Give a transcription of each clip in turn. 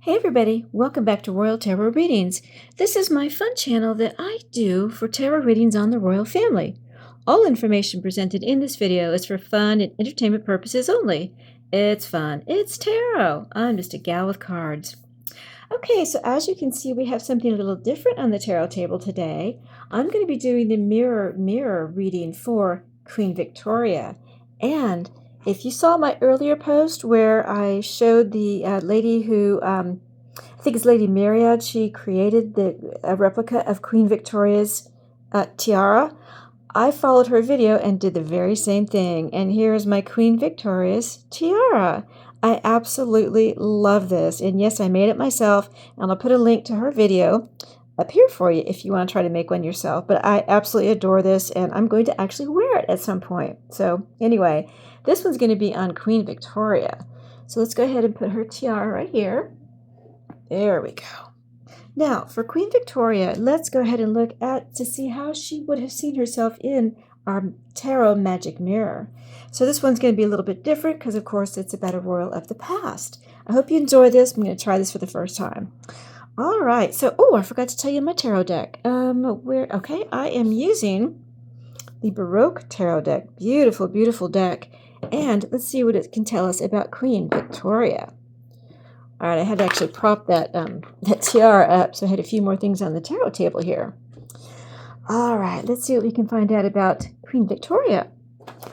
Hey everybody, welcome back to Royal Tarot Readings. This is my fun channel that I do for tarot readings on the royal family. All information presented in this video is for fun and entertainment purposes only. It's fun, it's tarot. I'm just a gal with cards. Okay, so as you can see, we have something a little different on the tarot table today. I'm going to be doing the mirror reading for Queen Victoria. And if you saw my earlier post where I showed the lady who, I think it's Lady Myriad, she created a replica of Queen Victoria's tiara. I followed her video and did the very same thing. And here's my Queen Victoria's tiara. I absolutely love this. And yes, I made it myself. And I'll put a link to her video up here for you if you want to try to make one yourself. But I absolutely adore this. And I'm going to actually wear it at some point. So anyway, this one's going to be on Queen Victoria. So let's go ahead and put her tiara right here. There we go. Now, for Queen Victoria, let's go ahead and look to see how she would have seen herself in our tarot magic mirror. So this one's going to be a little bit different because, of course, it's about a royal of the past. I hope you enjoy this. I'm going to try this for the first time. All right. So, I forgot to tell you my tarot deck. Okay, I am using the Baroque tarot deck. Beautiful, beautiful deck. And let's see what it can tell us about Queen Victoria. All right, I had to actually prop that tiara up, so I had a few more things on the tarot table here. All right, let's see what we can find out about Queen Victoria.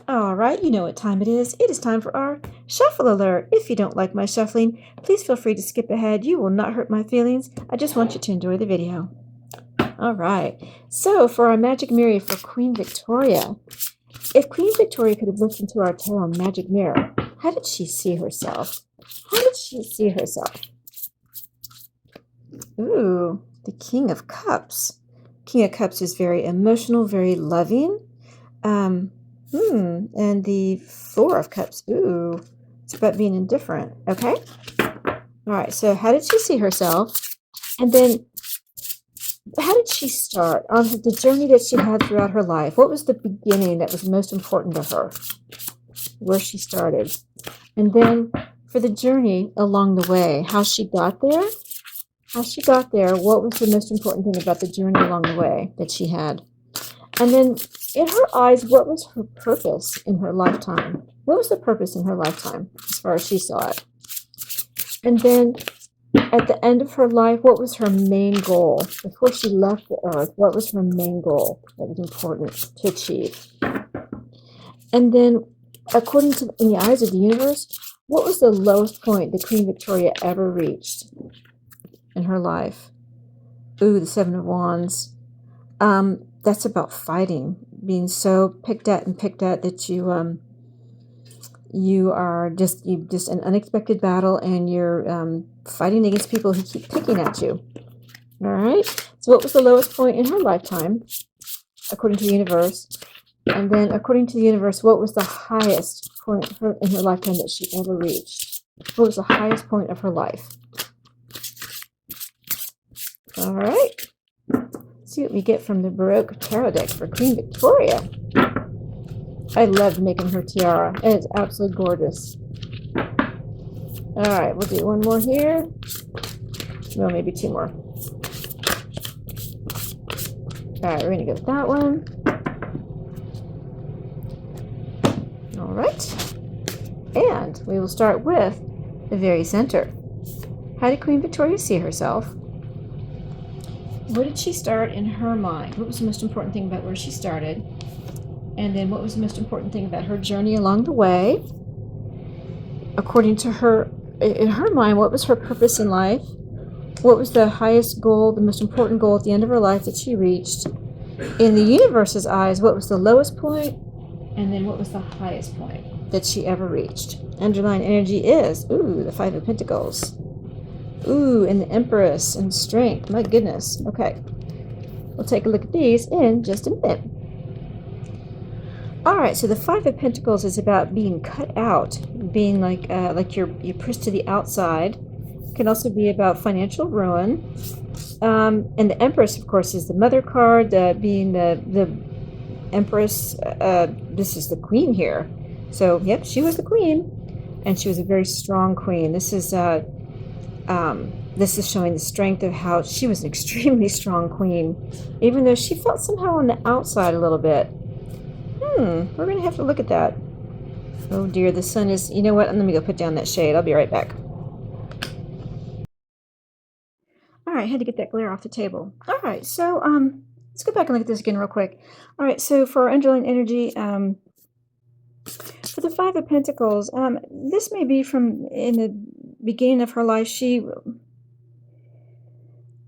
All right, you know what time it is. It is time for our shuffle alert. If you don't like my shuffling, please feel free to skip ahead. You will not hurt my feelings. I just want you to enjoy the video. All right, so for our magic mirror for Queen Victoria, if Queen Victoria could have looked into our tarot magic mirror, how did she see herself? How did she see herself? Ooh, the King of Cups. King of Cups is very emotional, very loving. And the Four of Cups. Ooh, it's about being indifferent. Okay. All right. So how did she see herself? And then how did she start on the journey that she had throughout her life? What was the beginning that was most important to her? Where she started. And then for the journey along the way, how she got there. How she got there, what was the most important thing about the journey along the way that she had? And then in her eyes, what was her purpose in her lifetime? What was the purpose in her lifetime as far as she saw it? And then at the end of her life, what was her main goal? Before she left the earth, what was her main goal that was important to achieve? And then according to in the eyes of the universe, what was the lowest point that Queen Victoria ever reached in her life? Ooh, the Seven of Wands. That's about fighting, being so picked at that you are just an unexpected battle, and you're fighting against people who keep picking at you. All right. So, what was the lowest point in her lifetime, according to the universe? And then, according to the universe, what was the highest point in her lifetime that she ever reached? What was the highest point of her life? All right. Let's see what we get from the Baroque tarot deck for Queen Victoria. I love making her tiara. It's absolutely gorgeous. All right, we'll do one more here. No, maybe two more. All right, we're going to go with that one. All right. And we will start with the very center. How did Queen Victoria see herself? Where did she start in her mind? What was the most important thing about where she started? And then what was the most important thing about her journey along the way? According to her, in her mind, what was her purpose in life? What was the highest goal, the most important goal at the end of her life that she reached? In the universe's eyes, what was the lowest point? And then what was the highest point that she ever reached? Underlying energy is, the Five of Pentacles. And the Empress and strength. My goodness. Okay. We'll take a look at these in just a minute. All right. So the Five of Pentacles is about being cut out, being like you're pushed to the outside. It can also be about financial ruin. And the Empress, of course, is the Mother card, being the Empress. This is the Queen here. So, yep, she was the Queen. And she was a very strong Queen. This is This is showing the strength of how she was an extremely strong queen, even though she felt somehow on the outside a little bit. We're going to have to look at that. Oh dear, the sun is, you know what? Let me go put down that shade. I'll be right back. All right, I had to get that glare off the table. All right, so let's go back and look at this again real quick. All right, so for our underlying energy, for the Five of Pentacles, this may be from in the beginning of her life. She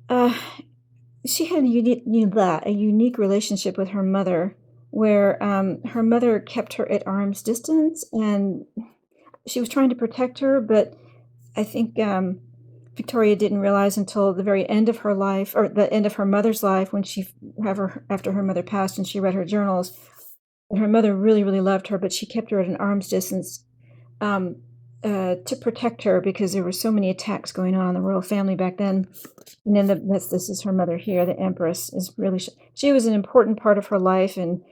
had a unique relationship with her mother, where her mother kept her at arm's distance, and she was trying to protect her, but I think Victoria didn't realize until the very end of her life, or the end of her mother's life, when after her mother passed and she read her journals, that her mother really, really loved her, but she kept her at an arm's distance to protect her, because there were so many attacks going on in the royal family back then. And then this is her mother here, the Empress, is really, she was an important part of her life in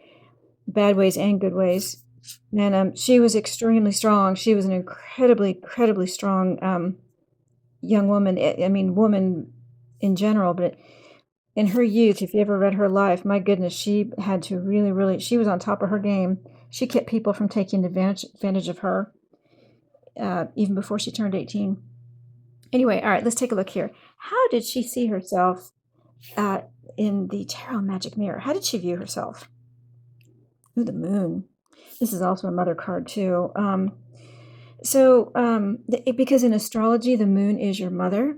bad ways and good ways. And she was extremely strong. She was an incredibly strong young woman. I mean, woman in general, but in her youth, if you ever read her life, my goodness, she had to really, she was on top of her game. She kept people from taking advantage of her, even before she turned 18. Anyway, all right, let's take a look here. How did she see herself in the Tarot Magic Mirror? How did she view herself? Ooh, the Moon. This is also a mother card too. Because in astrology, the moon is your mother.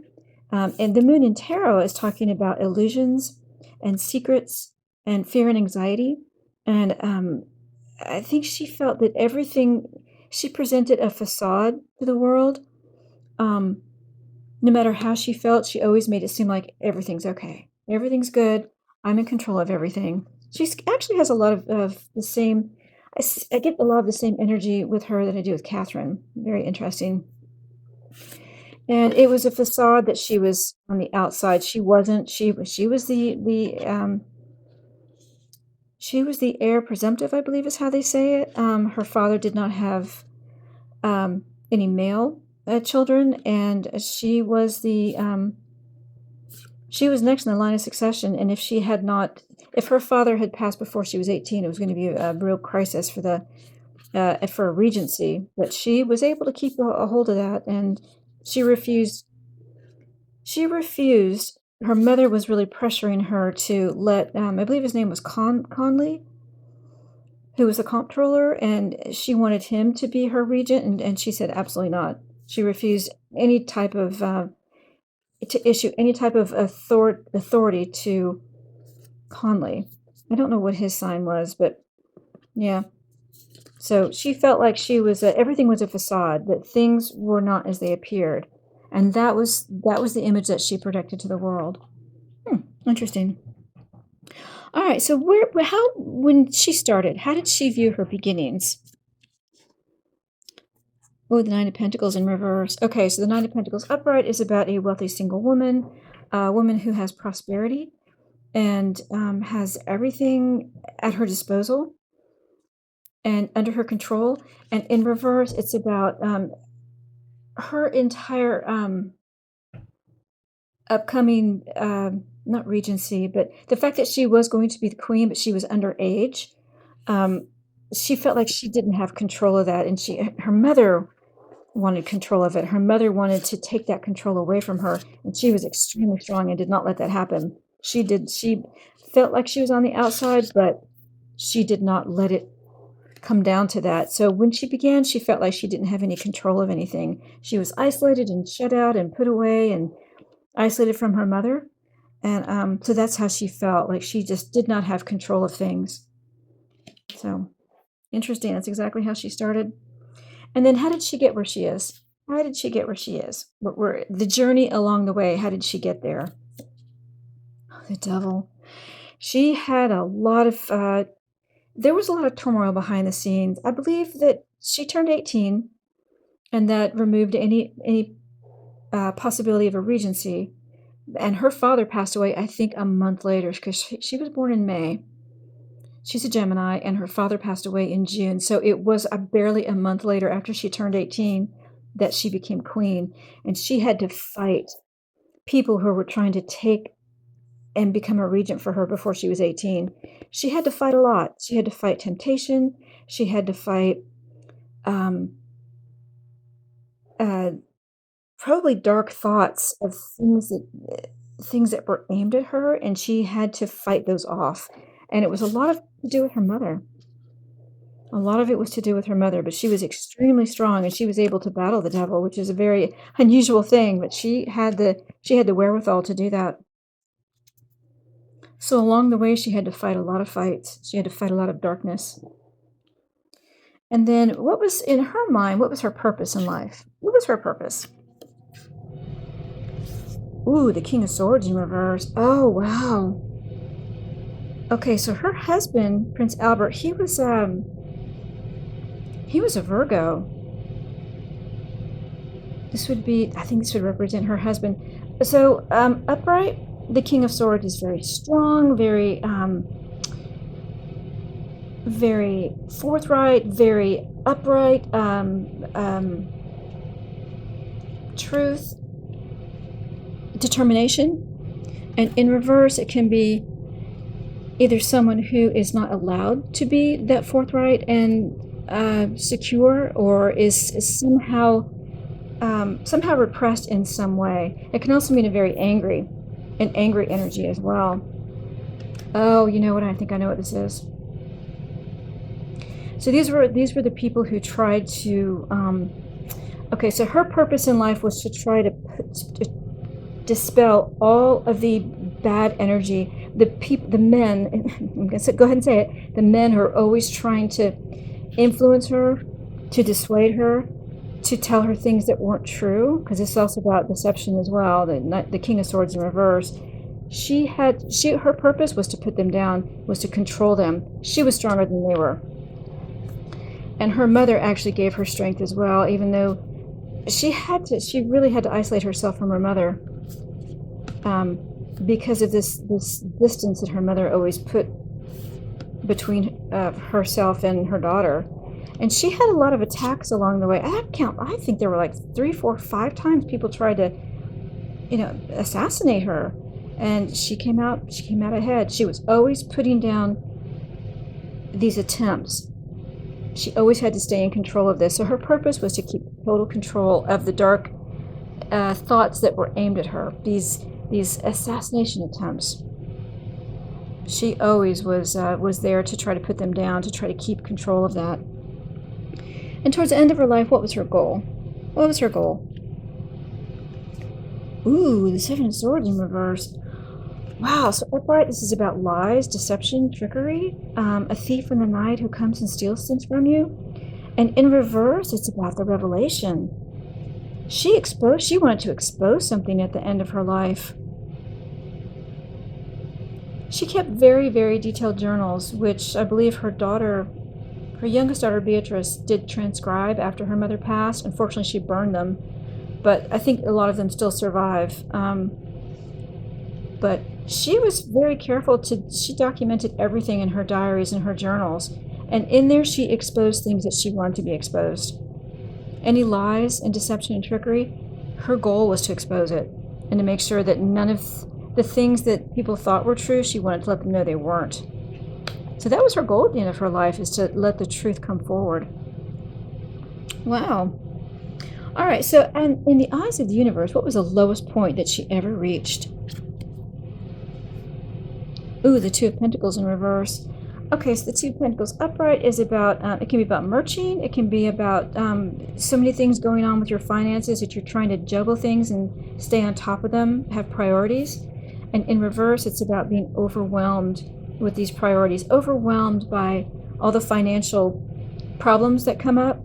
And the moon in tarot is talking about illusions and secrets and fear and anxiety. And I think she felt that she presented a facade to the world. No matter how she felt, she always made it seem like everything's okay. Everything's good. I'm in control of everything. She actually has a lot of the same, I get a lot of the same energy with her that I do with Catherine. Very interesting. And it was a facade that she was on the outside. She wasn't. She was the heir presumptive, I believe is how they say it. Her father did not have any male children, and she was next in the line of succession. And if her father had passed before she was 18, it was going to be a real crisis for a regency. But she was able to keep a hold of that, and she refused. Her mother was really pressuring her to let, I believe his name was Conley, who was a comptroller, and she wanted him to be her regent, and she said absolutely not. She refused any type of, to issue any type of authority to Conley. I don't know what his sign was, but yeah. So she felt like everything was a facade, that things were not as they appeared. And that was the image that she projected to the world. Interesting. All right, so when she started, how did she view her beginnings? Oh, the Nine of Pentacles in reverse. Okay, so the Nine of Pentacles upright is about a wealthy single woman, a woman who has prosperity and has everything at her disposal and under her control. And in reverse, it's about her entire upcoming, not regency, but the fact that she was going to be the queen, but she was underage. She felt like she didn't have control of that, and her mother wanted control of it. Her mother wanted to take that control away from her, and she was extremely strong and did not let that happen. She felt like she was on the outside, but she did not let it come down to that. So when she began, she felt like she didn't have any control of anything. She was isolated and shut out and put away and isolated from her mother. And so that's how she felt, like she just did not have control of things. So interesting. That's exactly how she started. And then how did she get where she is? How did she get where she is? The journey along the way, how did she get there? Oh, the Devil. She had a lot of, there was a lot of turmoil behind the scenes. I believe that she turned 18 and that removed any possibility of a regency. And her father passed away, I think, a month later, because she was born in May. She's a Gemini, and her father passed away in June. So it was barely a month later, after she turned 18, that she became queen. And she had to fight people who were trying to take and become a regent for her before she was 18. She had to fight a lot. She had to fight temptation. She had to fight um, uh, probably dark thoughts of things that were aimed at her, and she had to fight those off. And it was a lot of to do with her mother. A lot of it was to do with her mother, but she was extremely strong and she was able to battle the devil, which is a very unusual thing, but she had the wherewithal to do that. So along the way, she had to fight a lot of fights. She had to fight a lot of darkness. And then what was in her mind? What was her purpose in life? What was her purpose? Ooh, the King of Swords in reverse. Oh, wow. Okay, so her husband, Prince Albert, he was a Virgo. I think this would represent her husband. So, upright, the King of Swords is very strong, very forthright, very upright, truth, determination. And in reverse, it can be either someone who is not allowed to be that forthright and secure, or is somehow repressed in some way. It can also mean an angry energy as well. Oh, you know what? I think I know what this is. So these were the people who tried to. Okay, so her purpose in life was to try to dispel all of the bad energy. The men. I'm gonna go ahead and say it. The men who are always trying to influence her, to dissuade her, to tell her things that weren't true, because it's also about deception as well. The King of Swords in reverse. Her purpose was to put them down, was to control them. She was stronger than they were. And her mother actually gave her strength as well, even though she really had to isolate herself from her mother, because of this distance that her mother always put between herself and her daughter. And she had a lot of attacks along the way. I think there were like 3, 4, 5 times people tried to, assassinate her. And she came out ahead. She was always putting down these attempts. She always had to stay in control of this. So her purpose was to keep total control of the dark thoughts that were aimed at her, these assassination attempts. She always was there to try to put them down, to try to keep control of that. And towards the end of her life, what was her goal? What was her goal? Ooh, the Seven of Swords in reverse. Wow, so upright, this is about lies, deception, trickery, a thief in the night who comes and steals things from you. And in reverse, it's about the revelation. She wanted to expose something at the end of her life. She kept very, very detailed journals, which I believe her youngest daughter, Beatrice, did transcribe after her mother passed. Unfortunately, she burned them, but I think a lot of them still survive. But she was very careful she documented everything in her diaries and her journals. And in there, she exposed things that she wanted to be exposed. Any lies and deception and trickery, her goal was to expose it and to make sure that none of the things that people thought were true, she wanted to let them know they weren't. So that was her goal at the end of her life, is to let the truth come forward. Wow. All right, so and in the eyes of the universe, what was the lowest point that she ever reached? Ooh, the Two of Pentacles in reverse. Okay, so the Two of Pentacles upright is about, it can be about merching. It can be about so many things going on with your finances that you're trying to juggle things and stay on top of them, have priorities. And in reverse, it's about being overwhelmed with these priorities, overwhelmed by all the financial problems that come up.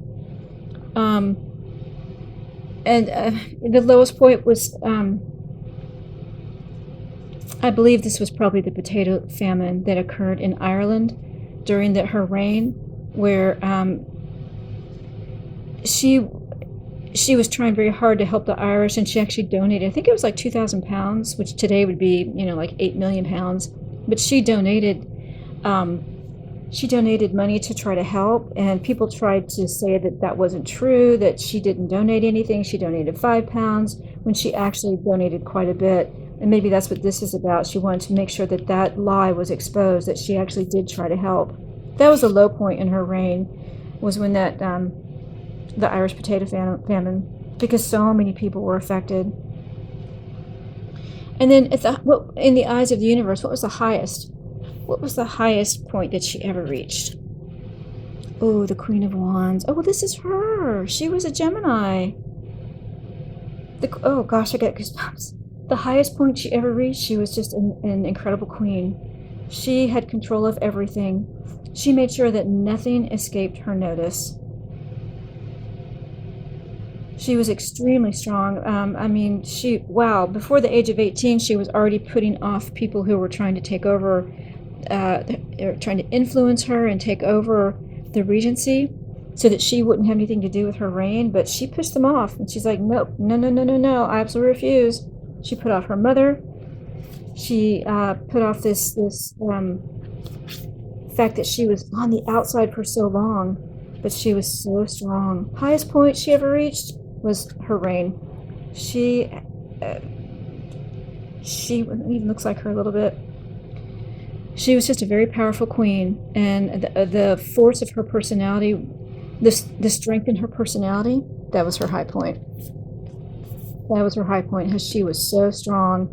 The lowest point was, I believe this was probably the potato famine that occurred in Ireland during her reign, where she was trying very hard to help the Irish, and she actually donated, I think it was like 2,000 pounds, which today would be, like 8 million pounds. But she donated She donated money to try to help, and people tried to say that that wasn't true, that she didn't donate anything. She donated £5 when she actually donated quite a bit. And maybe that's what this is about. She wanted to make sure that that lie was exposed, that she actually did try to help. That was a low point in her reign, was when that the Irish potato famine, because so many people were affected. And then in the eyes of the universe, what was the highest? What was the highest point that she ever reached? Oh, the Queen of Wands. Oh, well, this is her. She was a Gemini. Oh gosh, I got goosebumps. The highest point she ever reached, she was just an incredible queen. She had control of everything. She made sure that nothing escaped her notice. She was extremely strong. I mean, wow, before the age of 18, she was already putting off people who were trying to take over, trying to influence her and take over the regency so that she wouldn't have anything to do with her reign. But she pushed them off, and she's like, nope, no, no, no, no, no, I absolutely refuse. She put off her mother. She put off this fact that she was on the outside for so long, but she was so strong. Highest point she ever reached was her reign. She even looks like her a little bit. She was just a very powerful queen, and the force of her personality, the strength in her personality, that was her high point. That was her high point, because she was so strong.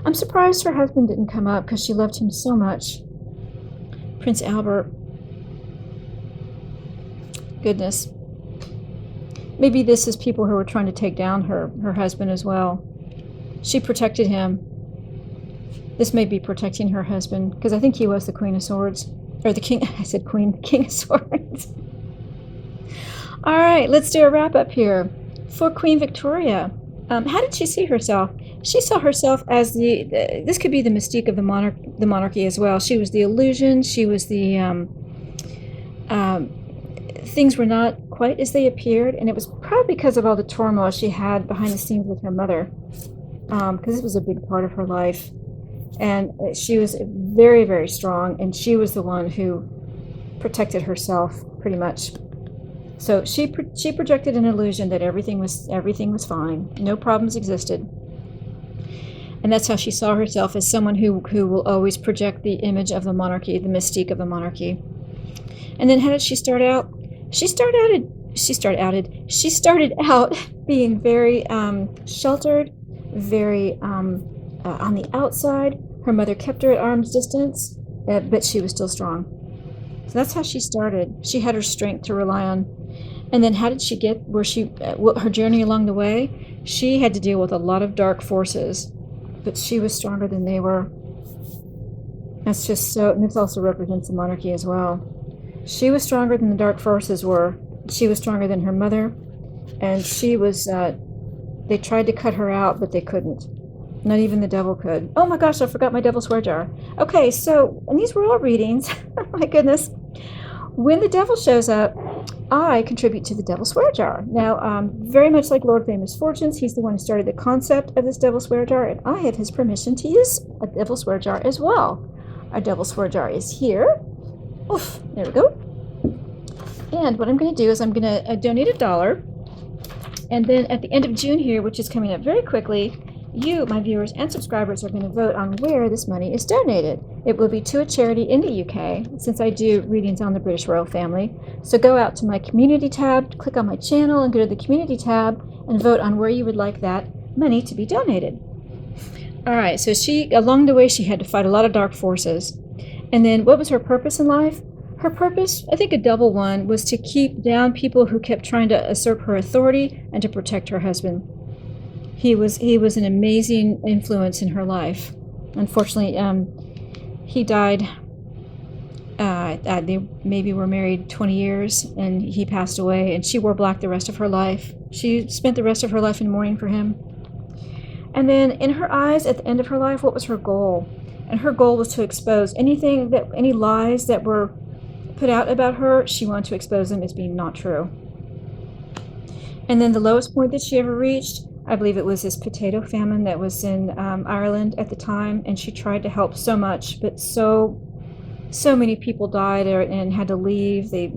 I'm surprised her husband didn't come up, because she loved him so much. Prince Albert. Goodness. Maybe this is people who were trying to take down her husband as well. She protected him. This may be protecting her husband, because I think he was the Queen of Swords. Or the King, I said Queen, the King of Swords. All right, let's do a wrap up here. For Queen Victoria, how did she see herself? She saw herself as this could be the mystique of the monarchy as well. She was the illusion. She was the, things were not quite as they appeared. And it was probably because of all the turmoil she had behind the scenes with her mother. Because this was a big part of her life. And she was very, very strong. And she was the one who protected herself pretty much. So she projected an illusion that everything was fine. No problems existed. And that's how she saw herself, as someone who will always project the image of the monarchy, the mystique of the monarchy. And then how did she start out? She started out being very sheltered, very on the outside. Her mother kept her at arm's distance, but she was still strong. So that's how she started. She had her strength to rely on. And then how did she get where her journey along the way? She had to deal with a lot of dark forces, but she was stronger than they were. That's just so, and this also represents the monarchy as well. She was stronger than the dark forces were. She was stronger than her mother, and she was, they tried to cut her out, but they couldn't. Not even the devil could. Oh my gosh, I forgot my devil swear jar. Okay, so, and these were all readings. Oh my goodness. When the devil shows up, I contribute to the devil swear jar. Now, very much like Lord Famous Fortunes, he's the one who started the concept of this devil swear jar, and I have his permission to use a devil swear jar as well. Our devil swear jar is here. Oof, there we go. And what I'm going to do is I'm going to donate $1. And then at the end of June here, which is coming up very quickly, you, my viewers and subscribers, are going to vote on where this money is donated. It will be to a charity in the UK, since I do readings on the British royal family. So go out to my community tab, click on my channel, and go to the community tab and vote on where you would like that money to be donated. All right, so along the way, she had to fight a lot of dark forces. And then what was her purpose in life? Her purpose, I think a double one, was to keep down people who kept trying to usurp her authority and to protect her husband. He was an amazing influence in her life. Unfortunately, he died. They maybe were married 20 years, and he passed away, and she wore black the rest of her life. She spent the rest of her life in mourning for him. And then in her eyes, at the end of her life, what was her goal? And her goal was to expose any lies that were put out about her. She wanted to expose them as being not true. And then the lowest point that she ever reached, I believe it was this potato famine that was in Ireland at the time, and she tried to help so much, but so so many people died and had to leave. They,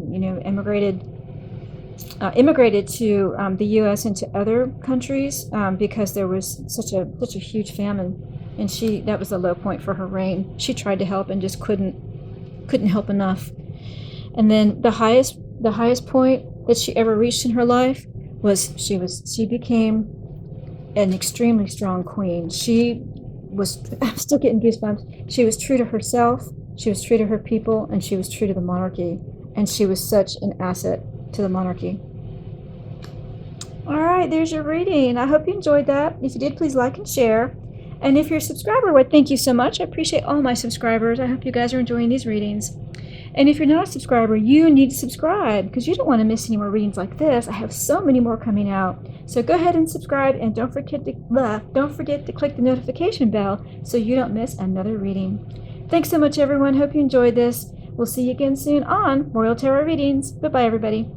immigrated to the U.S. and to other countries because there was such a huge famine, and that was the low point for her reign. She tried to help and just couldn't help enough. And then the highest point that she ever reached in her life was she became an extremely strong queen. I'm still getting goosebumps. She was true to herself, she was true to her people, and she was true to the monarchy. And she was such an asset to the monarchy. All right, there's your reading. I hope you enjoyed that. If you did, please like and share. And if you're a subscriber, well, thank you so much. I appreciate all my subscribers. I hope you guys are enjoying these readings. And if you're not a subscriber, you need to subscribe because you don't want to miss any more readings like this. I have so many more coming out. So go ahead and subscribe, and don't forget to click the notification bell so you don't miss another reading. Thanks so much, everyone. Hope you enjoyed this. We'll see you again soon on Royal Tarot Readings. Bye-bye, everybody.